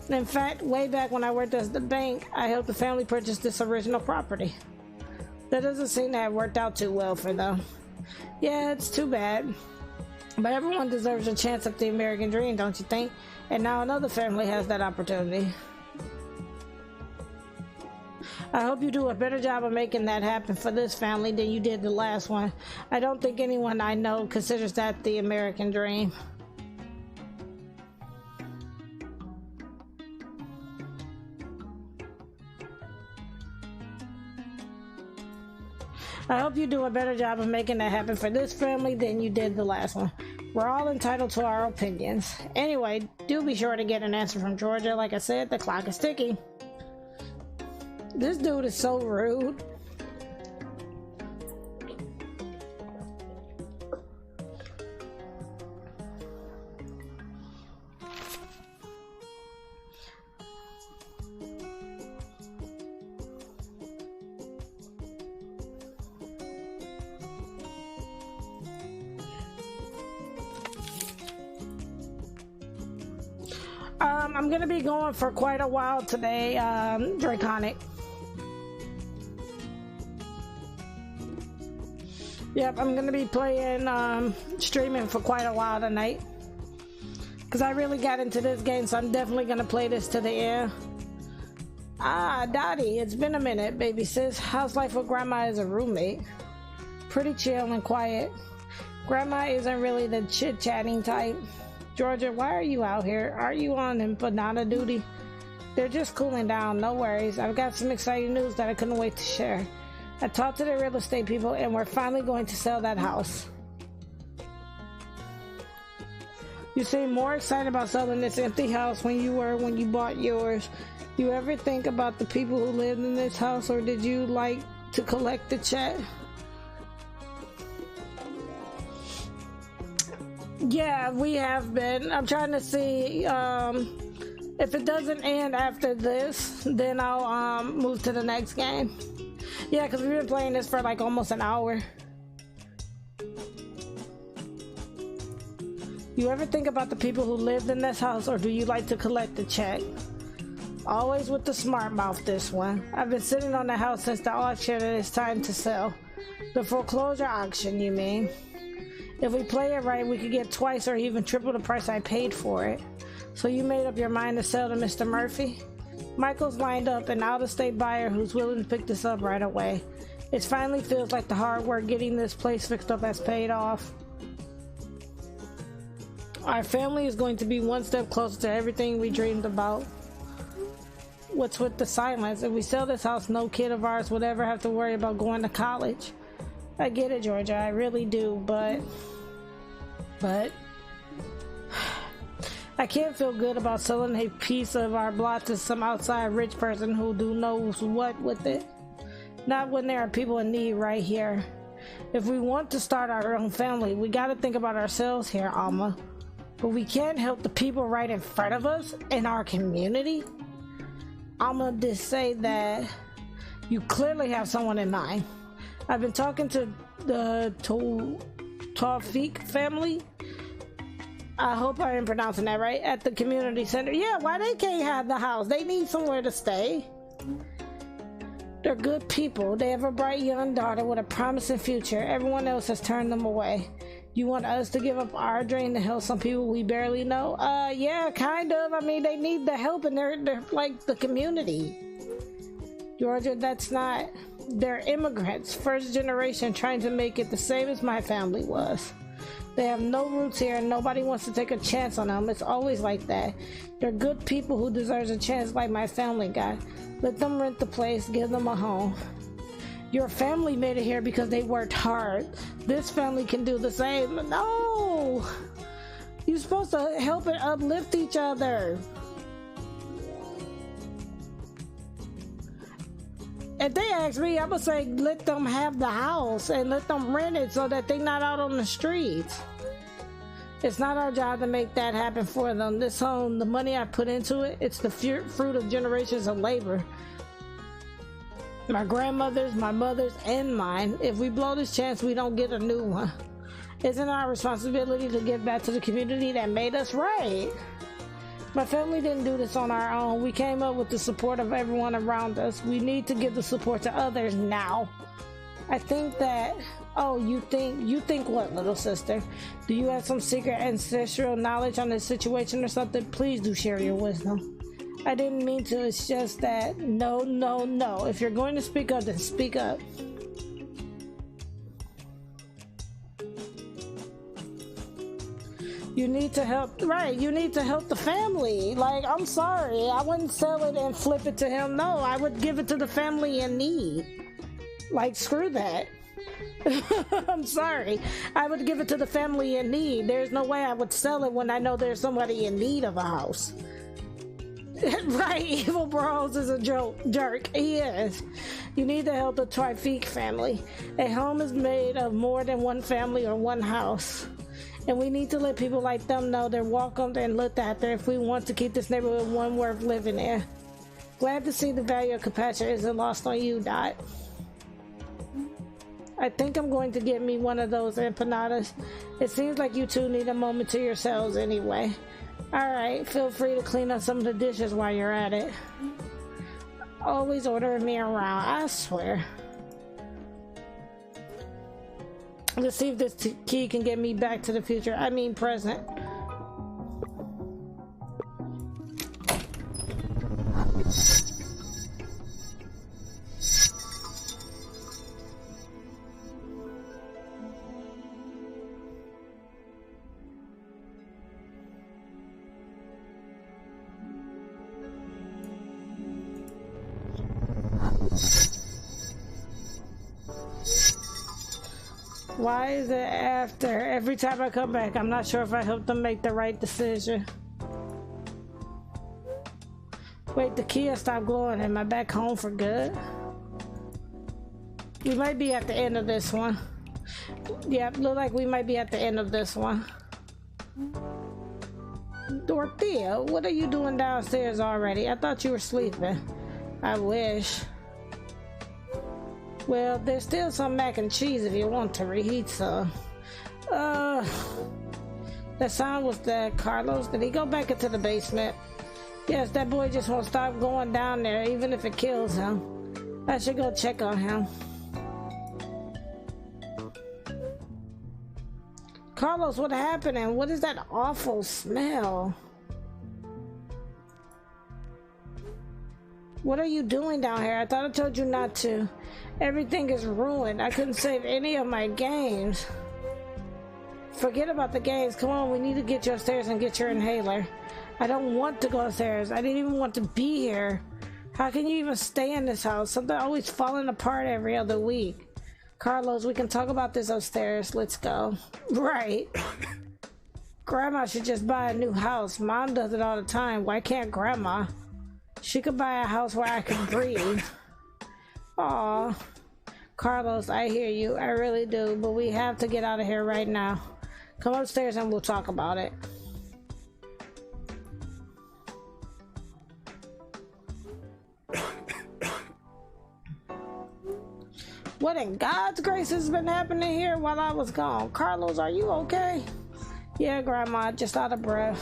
In fact, way back when I worked at the bank, I helped the family purchase this original property. That doesn't seem to have worked out too well for them. Yeah, it's too bad. But everyone deserves a chance at the American dream, don't you think? And now another family has that opportunity. I hope you do a better job of making that happen for this family than you did the last one. I don't think anyone I know considers that the American dream. I hope you do a better job of making that happen for this family than you did the last one. We're all entitled to our opinions. Anyway, do be sure to get an answer from Georgia. Like I said, the clock is ticking. This dude is so rude. I'm gonna be going for quite a while today, Draconic. Yep, I'm gonna be playing, streaming for quite a while tonight. Because I really got into this game, so I'm definitely gonna play this to the end. Ah, Dottie, it's been a minute, baby sis. How's life with Grandma as a roommate? Pretty chill and quiet. Grandma isn't really the chit-chatting type. Georgia, why are you out here? Are you on empanada duty? They're just cooling down, no worries. I've got some exciting news that I couldn't wait to share. I talked to the real estate people and we're finally going to sell that house. You seem more excited about selling this empty house when you bought yours. You ever think about the people who lived in this house, or did you like to collect the check? Yeah, we have been. I'm trying to see if it doesn't end after this, then I'll move to the next game. Yeah, because we've been playing this for like almost an hour. You ever think about the people who lived in this house, or do you like to collect the check? Always with the smart mouth, this one. I've been sitting on the house since the auction and it's time to sell. The foreclosure auction, you mean? If we play it right, we could get twice or even triple the price I paid for it. So you made up your mind to sell to Mr. Murphy? Michael's lined up an out-of-state buyer who's willing to pick this up right away. It finally feels like the hard work getting this place fixed up has paid off. Our family is going to be one step closer to everything we dreamed about. What's with the silence? If we sell this house, no kid of ours would ever have to worry about going to college. I get it, Georgia, I really do, but I can't feel good about selling a piece of our block to some outside rich person who knows what with it. Not when there are people in need right here. If we want to start our own family, we gotta think about ourselves here, Alma. But we can't help the people right in front of us in our community. Alma did say that you clearly have someone in mind. I've been talking to the Tawfiq family. I hope I am pronouncing that right. At the community center. Yeah, why they can't have the house? They need somewhere to stay. They're good people. They have a bright young daughter with a promising future. Everyone else has turned them away. You want us to give up our dream to help some people we barely know? Yeah, kind of. I mean, they need the help and they're like the community. Georgia, that's not... They're immigrants, first generation, trying to make it the same as my family was. They have no roots here and nobody wants to take a chance on them. It's always like that. They're good people who deserve a chance like my family got. Let them rent the place, give them a home. Your family made it here because they worked hard. This family can do the same. No! You're supposed to help and uplift each other. If they ask me, I'm gonna say let them have the house and let them rent it so that they're not out on the streets. It's not our job to make that happen for them. This home, the money I put into it, it's the fruit of generations of labor. My grandmother's, my mother's, and mine. If we blow this chance, we don't get a new one. Isn't our responsibility to give back to the community that made us right? My family didn't do this on our own. We came up with the support of everyone around us. We need to give the support to others now. I think that... Oh, you think what, little sister? Do you have some secret ancestral knowledge on this situation or something? Please do share your wisdom. I didn't mean to. It's just that... No. If you're going to speak up, then speak up. You need to help, right? You need to help the family. Like, I'm sorry, I wouldn't sell it and flip it to him. No, I would give it to the family in need. Like, screw that. I'm sorry. I would give it to the family in need. There's no way I would sell it when I know there's somebody in need of a house. Right, Evil Bros is a jerk. He is. You need to help the Tawfiq family. A home is made of more than one family or one house. And we need to let people like them know they're welcomed and looked after if we want to keep this neighborhood one worth living in. Glad to see the value of compassion isn't lost on you, Dot. I think I'm going to get me one of those empanadas. It seems like you two need a moment to yourselves anyway. Alright, feel free to clean up some of the dishes while you're at it. Always ordering me around, I swear. Let's see if this key can get me back to the future. I mean present. Why is it after? Every time I come back, I'm not sure if I helped them make the right decision. Wait, the key has stopped glowing. Am I back home for good? We might be at the end of this one. Yeah, look like we might be at the end of this one. Dorothea, what are you doing downstairs already? I thought you were sleeping. I wish. Well, there's still some mac and cheese if you want to reheat some. That sound was that Carlos. Did he go back into the basement? Yes, that boy just won't stop going down there, even if it kills him. I should go check on him. Carlos, what happened? And what is that awful smell? What are you doing down here? I thought I told you not to. Everything is ruined. I couldn't save any of my games. Forget about the games. Come on, we need to get you upstairs and get your inhaler. I don't want to go upstairs. I didn't even want to be here. How can you even stay in this house? Something always falling apart every other week. Carlos, we can talk about this upstairs. Let's go. Right. Grandma should just buy a new house. Mom does it all the time. Why can't Grandma? She could buy a house where I can breathe. Aw. Carlos, I hear you. I really do. But we have to get out of here right now. Come upstairs and we'll talk about it. What in God's grace has been happening here while I was gone? Carlos, are you okay? Yeah, Grandma, just out of breath.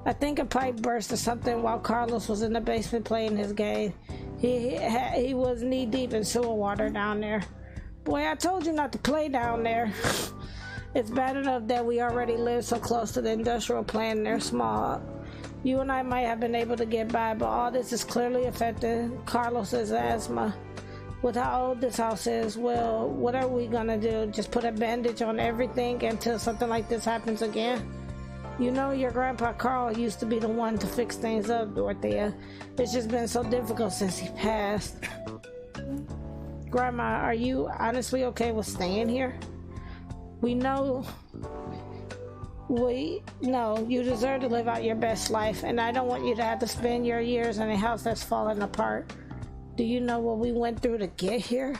I think a pipe burst or something while Carlos was in the basement playing his game. He was knee deep in sewer water down there. Boy, I told you not to play down there. It's bad enough that we already live so close to the industrial plant and they're small. You and I might have been able to get by, but all this is clearly affecting Carlos's asthma. With how old this house is, well, what are we gonna do? Just put a bandage on everything until something like this happens again? You know your grandpa Carl used to be the one to fix things up, Dorothea. It's just been so difficult since he passed. Grandma, are you honestly okay with staying here? We know you deserve to live out your best life, and I don't want you to have to spend your years in a house that's falling apart. Do you know what we went through to get here?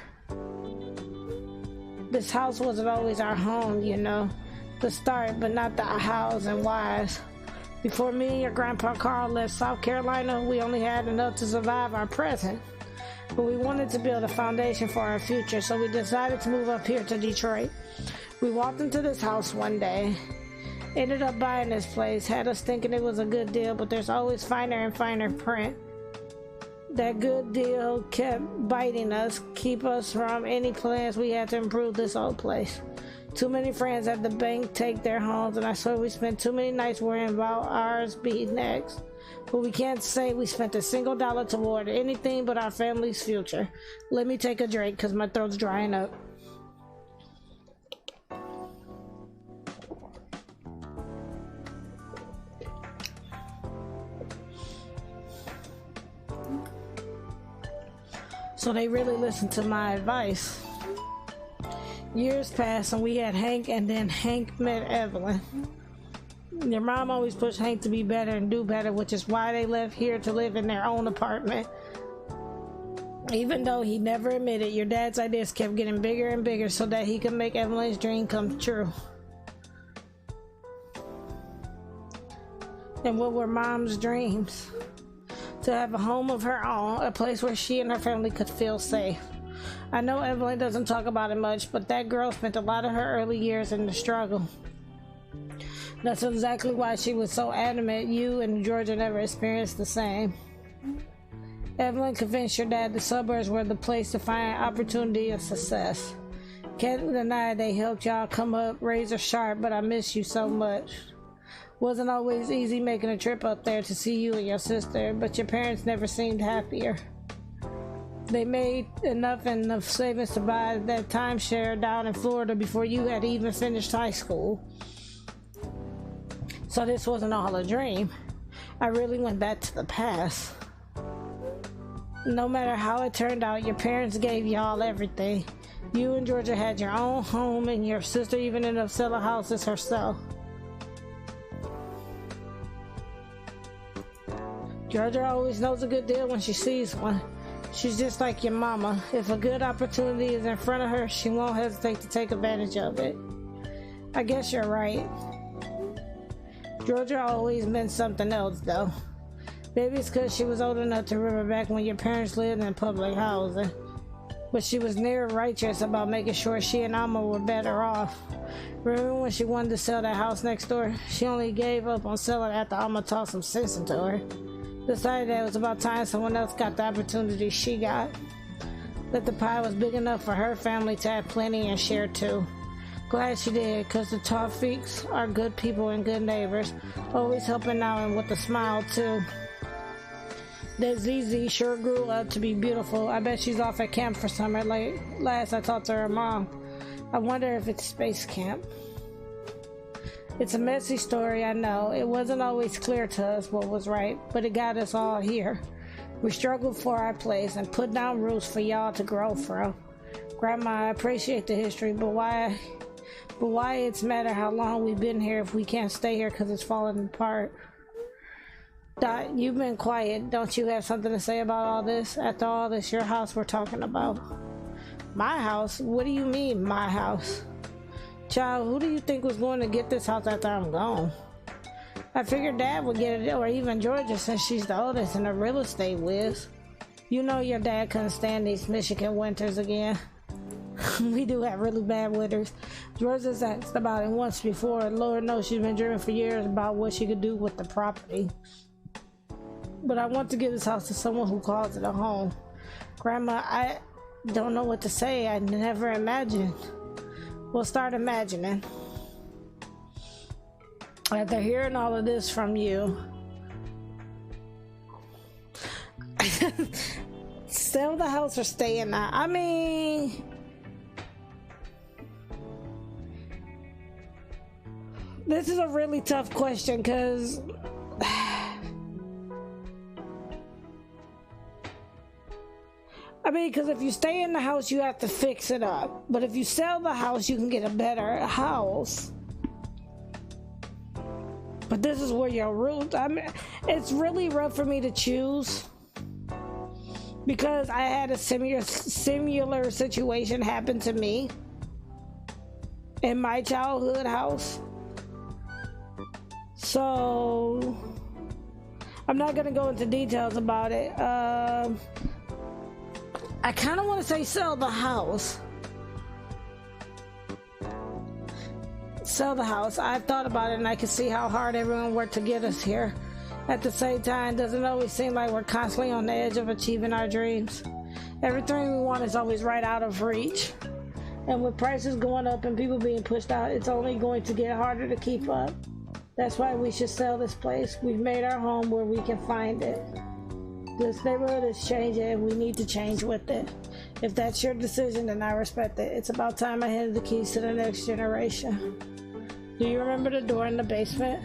This house wasn't always our home, you know. The start, but not the hows and whys. Before me and your grandpa Carl left South Carolina, we only had enough to survive our present. But we wanted to build a foundation for our future, so we decided to move up here to Detroit. We walked into this house one day, ended up buying this place, had us thinking it was a good deal, but there's always finer and finer print. That good deal kept biting us, keep us from any plans we had to improve this old place. Too many friends at the bank take their homes, and I swear we spent too many nights worrying about ours being next. But we can't say we spent a single dollar toward anything but our family's future. Let me take a drink, because my throat's drying up. So they really listened to my advice. Years passed and we had Hank, and then Hank met Evelyn. Your mom always pushed Hank to be better and do better, which is why they left here to live in their own apartment. Even though he never admitted, your dad's ideas kept getting bigger and bigger so that he could make Evelyn's dream come true. And what were Mom's dreams? To have a home of her own, a place where she and her family could feel safe. I know Evelyn doesn't talk about it much, but that girl spent a lot of her early years in the struggle. That's exactly why she was so adamant you and Georgia never experienced the same. Evelyn convinced your dad the suburbs were the place to find opportunity and success. Can't deny they helped y'all come up razor sharp, but I miss you so much. Wasn't always easy making a trip up there to see you and your sister, but your parents never seemed happier. They made enough savings to buy that timeshare down in Florida before you had even finished high school. So this wasn't all a dream. I really went back to the past. No matter how it turned out, your parents gave y'all everything. You and Georgia had your own home, and your sister even ended up selling houses herself. Georgia always knows a good deal when she sees one. She's just like your mama. If a good opportunity is in front of her, she won't hesitate to take advantage of it. I guess you're right. Georgia always meant something else, though. Maybe it's because she was old enough to remember back when your parents lived in public housing. But she was near righteous about making sure she and Alma were better off. Remember when she wanted to sell that house next door? She only gave up on selling after Alma talked some sense into her. Decided that it was about time someone else got the opportunity she got. That the pie was big enough for her family to have plenty and share too. Glad she did, because the Tawfiks are good people and good neighbors, always helping out and with a smile too. That ZZ sure grew up to be beautiful. I bet she's off at camp for summer. Like last I talked to her mom. I wonder if it's space camp. It's a messy story, I know. It wasn't always clear to us what was right, but it got us all here. We struggled for our place and put down roots for y'all to grow from. Grandma, I appreciate the history, but why it's matter how long we've been here if we can't stay here because it's falling apart? Dot, you've been quiet. Don't you have something to say about all this? After all this, your house we're talking about. My house? What do you mean, my house? Child, who do you think was going to get this house after I'm gone? I figured Dad would get it, or even Georgia, since she's the oldest and a real estate whiz. You know your dad couldn't stand these Michigan winters again. We do have really bad winters. Georgia's asked about it once before. Lord knows she's been dreaming for years about what she could do with the property. But I want to give this house to someone who calls it a home. Grandma, I don't know what to say. I never imagined. We'll start imagining. After hearing all of this from you, sell the house or stay in that? I mean, this is a really tough question because because if you stay in the house, you have to fix it up. But if you sell the house, you can get a better house. But this is where your roots. It's really rough for me to choose because I had a similar situation happen to me in my childhood house. So I'm not gonna go into details about it. I kind of want to say sell the house. Sell the house. I've thought about it and I can see how hard everyone worked to get us here. At the same time, doesn't it always seem like we're constantly on the edge of achieving our dreams? Everything we want is always right out of reach. And with prices going up and people being pushed out, it's only going to get harder to keep up. That's why we should sell this place. We've made our home where we can find it. This neighborhood is changing and we need to change with it. If that's your decision, then I respect it. It's about time I handed the keys to the next generation. Do you remember the door in the basement?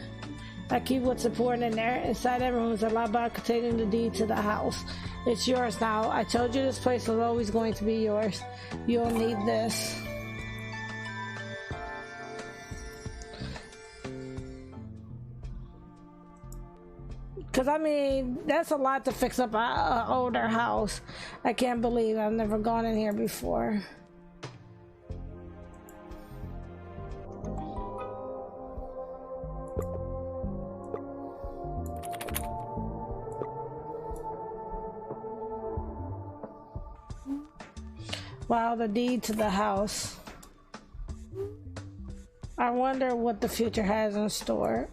I keep what's important in there. Inside that room is a lockbox containing the deed to the house. It's yours now. I told you this place was always going to be yours. You'll need this. Because, that's a lot to fix up an older house. I can't believe I've never gone in here before. Wow, the deed to the house. I wonder what the future has in store.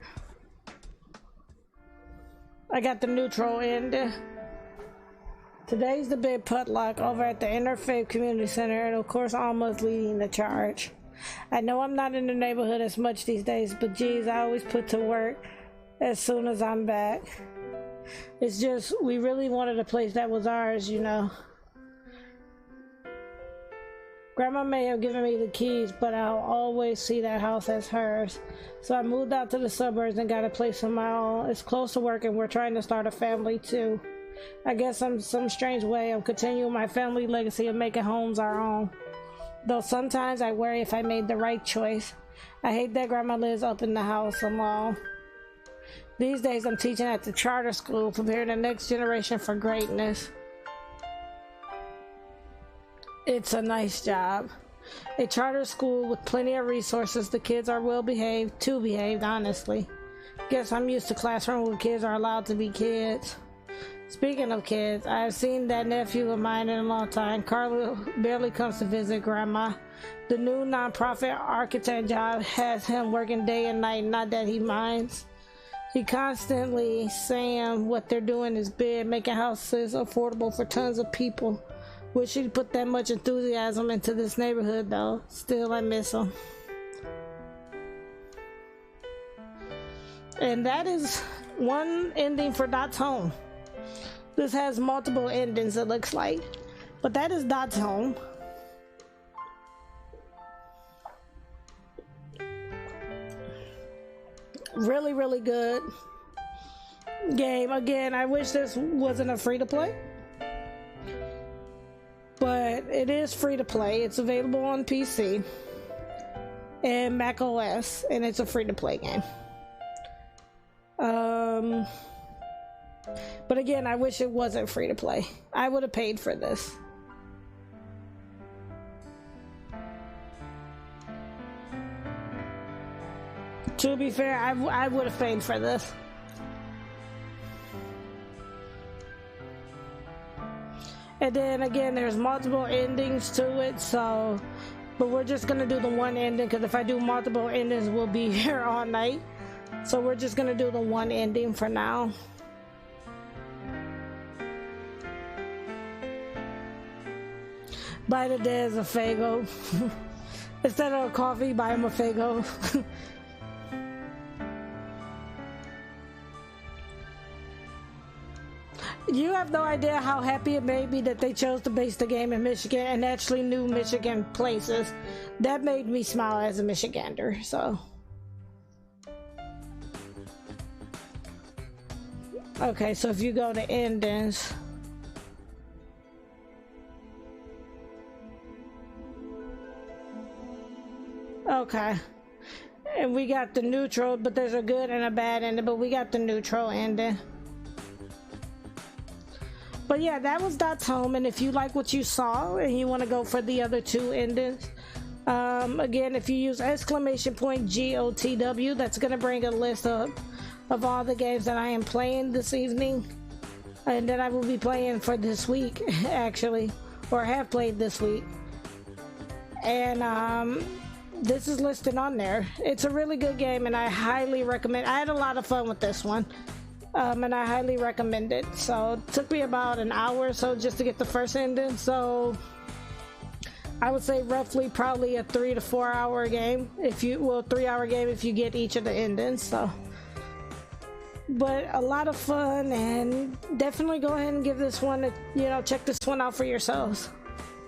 I got the neutral end. Today's the big potluck over at the Interfaith Community Center, and of course Alma's leading the charge. I know I'm not in the neighborhood as much these days, but geez, I always put to work as soon as I'm back. It's just, we really wanted a place that was ours, you know. Grandma may have given me the keys, but I'll always see that house as hers. So I moved out to the suburbs and got a place of my own. It's close to work and we're trying to start a family too. I guess in some strange way I'm continuing my family legacy of making homes our own. Though sometimes I worry if I made the right choice. I hate that Grandma lives up in the house alone. These days I'm teaching at the charter school, preparing the next generation for greatness. It's a nice job. A charter school with plenty of resources. The kids are well behaved, too behaved, honestly. Guess I'm used to classrooms where kids are allowed to be kids. Speaking of kids, I have seen that nephew of mine in a long time. Carla barely comes to visit Grandma. The new nonprofit architect job has him working day and night, not that he minds. He constantly saying what they're doing is big, making houses affordable for tons of people. Wish he'd put that much enthusiasm into this neighborhood though. Still, I miss him. And that is one ending for Dot's home. This has multiple endings, it looks like. But that is Dot's home. Really, really good. game. Again, I wish this wasn't a free-to-play, but it is free-to-play. It's available on PC and macOS, and it's a free-to-play game. But again, I wish it wasn't free-to-play. I would have paid for this. To be fair, I would have paid for this. And then again, there's multiple endings to it, so, but we're just gonna do the one ending, because if I do multiple endings, we'll be here all night. So we're just gonna do the one ending for now. Buy the Dez a Faygo. Instead of a coffee, buy him a Faygo. You have no idea how happy it made me that they chose to base the game in Michigan and actually knew Michigan places. That made me smile as a Michigander, so. Okay, so if you go to endings. Okay. And we got the neutral, but there's a good and a bad ending, but we got the neutral ending. But yeah, that was Dot's Home, and if you like what you saw and you want to go for the other two endings, again, if you use !GOTW, that's going to bring a list up of all the games that I am playing this evening, and that I will be playing for this week, actually, or have played this week. And this is listed on there. It's a really good game, and I highly recommend. I had a lot of fun with this one. And I highly recommend it. So it took me about an hour or so just to get the first ending. So I would say roughly probably a 3 to 4 hour game. If you, well, 3 hour game if you get each of the endings. So, but a lot of fun, and definitely go ahead and give this one, check this one out for yourselves.